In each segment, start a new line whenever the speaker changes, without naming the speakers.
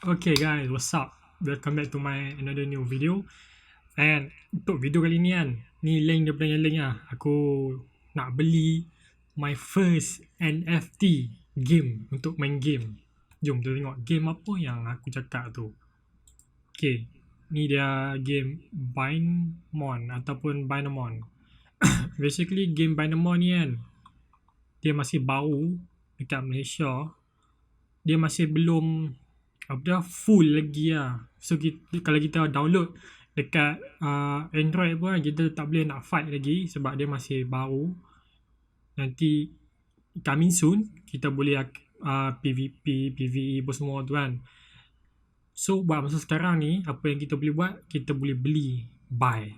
Okay guys, what's up? Welcome back to my another new video. And untuk video kali ni kan, ni link dia punya link lah. Aku nak beli my first NFT game untuk main game. Jom kita tengok game apa yang aku cakap tu. Okay, ni dia game Binemon ataupun Binemon. Basically game Binemon ni kan, dia masih baru dekat Malaysia. Dia masih belum apa dia full lagi lah. So kalau kita download dekat Android pun kita tak boleh nak fight lagi sebab dia masih baru. Nanti coming soon kita boleh PVP, PVE apa semua tu kan. So buat masa sekarang ni apa yang kita boleh buat, kita boleh beli, buy.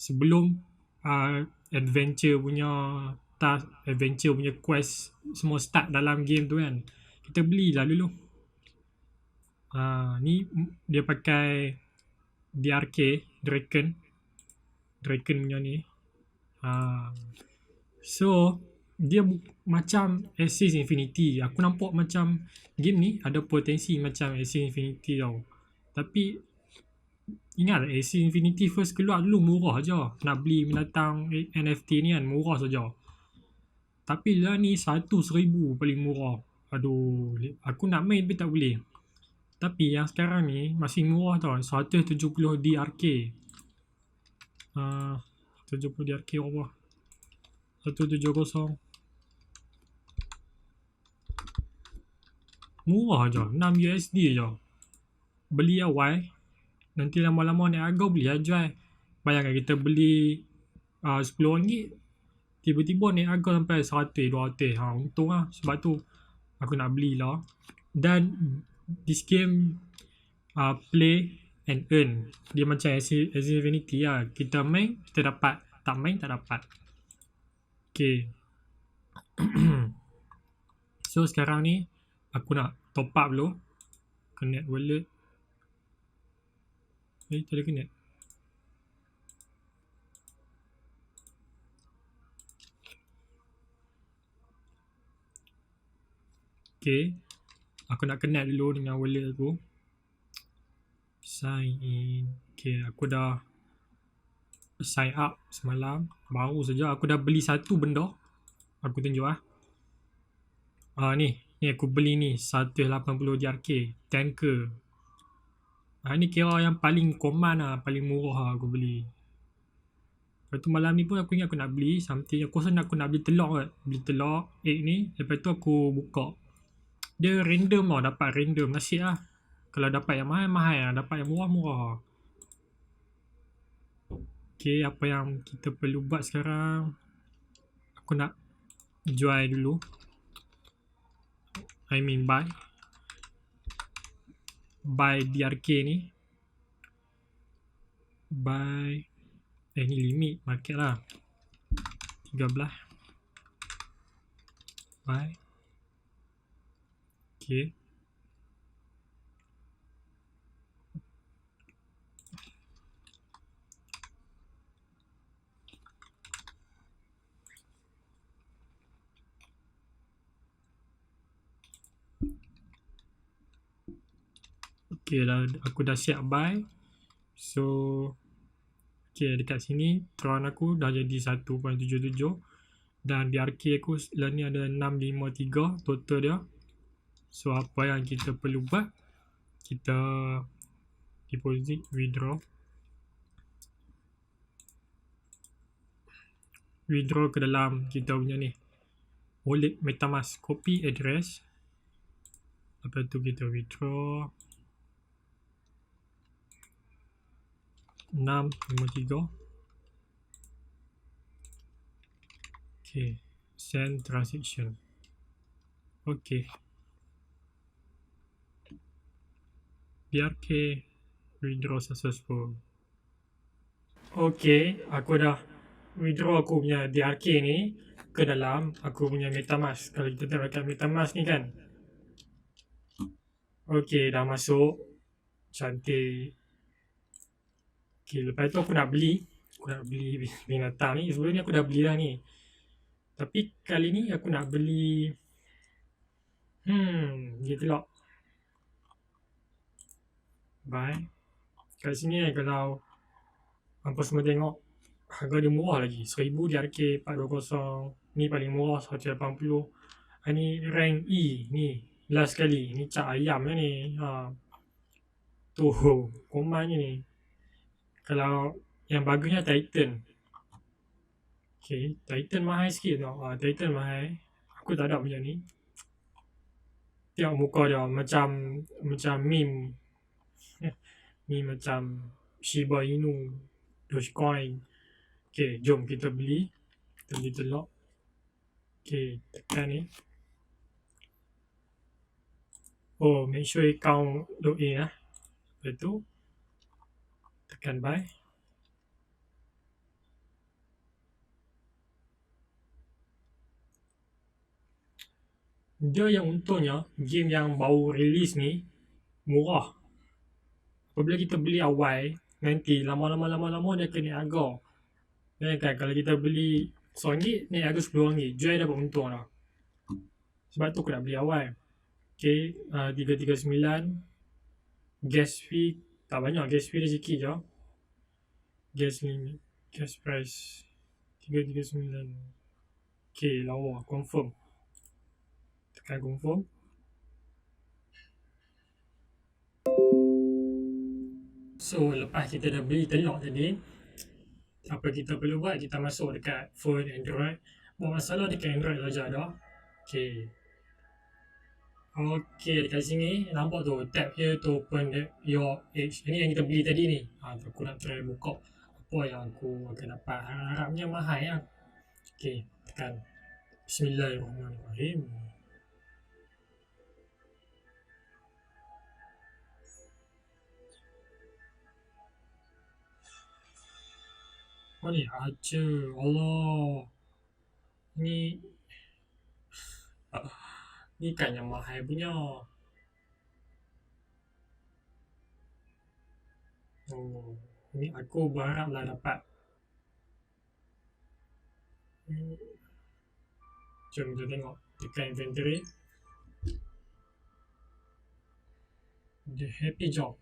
Sebelum adventure punya task, adventure punya quest semua start dalam game tu kan, kita belilah dulu. Ni dia pakai DRK Draken punya ni. So dia macam Axie Infinity. Aku nampak macam game ni ada potensi macam Axie Infinity tau. Tapi ingat Axie Infinity first keluar dulu murah je. Nak beli binatang NFT ni kan murah saja. Tapi lah ni 100,000 paling murah. Aduh, aku nak main tapi tak boleh. Tapi yang sekarang ni masih murah tau, 170 DRK. 70 DRK apa? 170. Murah je, 6 USD je. Beli awal, nanti lama-lama naik harga beli lah jual. Bayangkan kita beli RM10, tiba-tiba naik harga sampai 100, 200. Untung lah, sebab tu aku nak belilah. Dan this game play and earn. Dia macam Axie Infinity lah. Kita main, kita dapat. Tak main, tak dapat. Okay. So sekarang ni aku nak top up dulu. Connect wallet. Tak ada connect. Okay. Aku nak connect dulu dengan wallet aku. Sign in. Okay, aku dah sign up semalam. Baru saja aku dah beli satu benda. Aku tunjuk lah. Ni aku beli ni 180 DRK tanker. Ni kira yang paling common lah, paling murah lah aku beli. Lepas tu malam ni pun aku ingat aku nak beli something. Aku rasa aku nak beli telur kot. Beli telur egg ni. Lepas tu aku buka. Dia random lah, dapat random. Nasib lah. Kalau dapat yang mahal-mahal lah. Dapat yang murah-murah. Okay, apa yang kita perlu buat sekarang. Aku nak jual dulu. I mean buy. Buy DRK ni. Buy. Ni limit market lah. 13. Buy. Okay. Okay lah, aku dah siap buy. So okay, dekat sini Tron aku dah jadi 1.77. Dan DRK aku lah ni ada 653 total dia. So apa yang kita perlu buat, kita deposit, withdraw ke dalam kita punya ni wallet MetaMask, copy address. Lepas tu kita withdraw 653. Okay, send transaction. Okay, DRK withdraw successful. Okay, aku dah withdraw aku punya DRK ni ke dalam aku punya MetaMask. Kalau kita tengok dekat MetaMask ni kan, okay, dah masuk. Cantik. Okay, lepas tu aku nak beli binatang ni. Sebelum ni aku dah beli lah ni. Tapi kali ni aku nak beli dia telok. buy. Kat sini kalau hampa semua tengok, harga dia murah lagi. 1000 di RK420. Ni paling murah 180. Ni rank E ni. Last kali. Ni cak ayam lah ni. Tu command ni. Kalau yang bagusnya Titan. Okay, Titan mahal sikit tau. Titan mahal. Aku tak ada punya ni. Tengok muka dia macam meme. Ni macam Shiba Inu, Dogecoin. Okay, jom kita beli. Kita beli telur. Okay, tekan ni. Oh, make sure account login lah. Lepas tu, tekan buy. Dia yang untungnya, game yang baru release ni, murah. Apabila kita beli awal, nanti lama-lama dia akan naik harga. Dan kan, kalau kita beli RM100, naik harga RM10. Jual dapat untung lah. Sebab tu aku nak beli awal. Okay, 339. Gas fee, tak banyak. Gas fee dia sikit je. Gas limit, gas price 339. Okay, lawa. Confirm. Tekan confirm. So, lepas kita dah beli telur tadi, apa kita perlu buat? Kita masuk dekat phone Android. Buat masalah dekat Android saja dah. Okay. Okay, dekat sini nampak tu, tap here to open your age. Ini yang kita beli tadi ni. Aku nak try buka apa yang aku akan dapat. Harapnya mahal ya. Okay, tekan Bismillahirrahmanirrahim. Oh ni aja. Allah. Ni kan yang mahal punya. Oh, ni aku berharap lah dapat. Jom kita tengok. Tekan inventory. The happy job.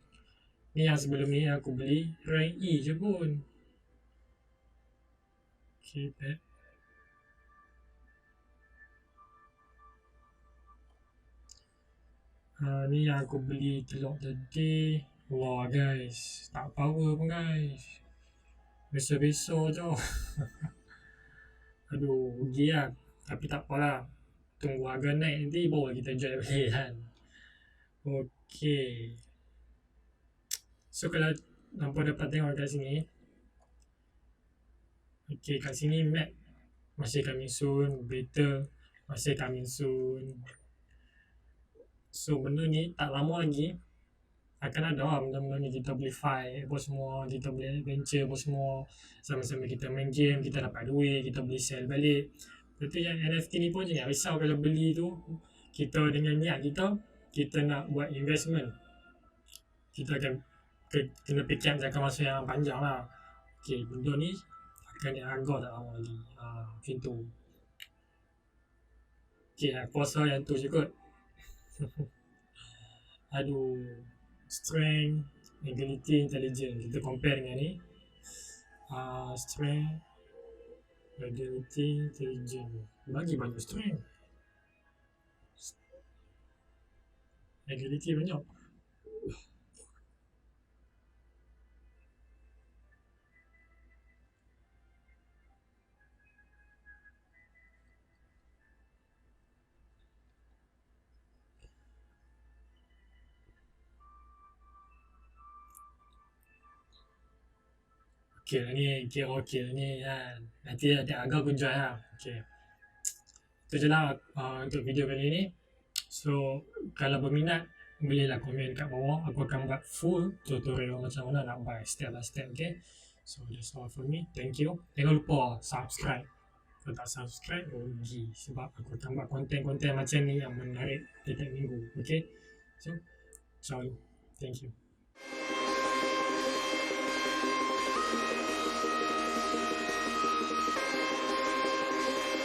Ni yang sebelum ni aku beli rank E je pun. Okay, back. Ni yang aku beli telur tadi. Wah guys, tak power pun guys. Besar-besar je. Aduh, rugi lah. Tapi tak apalah. Tunggu harga naik nanti baru kita jual beli kan. Okay. So kalau nampak dapat tengok kat sini. Okay, kat sini map masih coming soon. Beta masih coming soon. So benda ni tak lama lagi akan ada lah benda-benda ni. Kita boleh fight apa semua, kita boleh adventure apa semua, sama-sama kita main game, kita dapat duit, kita boleh sell balik. Betul yang NFT ni pun jangan risau kalau beli tu. Kita dengan niat kita nak buat investment, kita akan kena fikir jangka masa yang panjang lah. Okay, benda ni akan naik harga tak lama lagi. Macam tu. Okay, aku rasa yang tu je kot. Aduh, strength, agility, intelligence. Kita compare dengan ni. Strength, agility, intelligence. Bagi banyak strength. Agility banyak. Okay lah ni, kira okay lah ni kan. Nanti ada harga aku jual lah. Okay. Itu je lah untuk video kali ni. So, kalau berminat, bolehlah komen kat bawah. Aku akan buat full tutorial macam mana nak buy step by step. Okay. So, that's all for me. Thank you. Jangan lupa subscribe. Kalau tak subscribe, rugi. Sebab aku akan buat konten-konten macam ni yang menarik setiap minggu. Okay. So, thank you.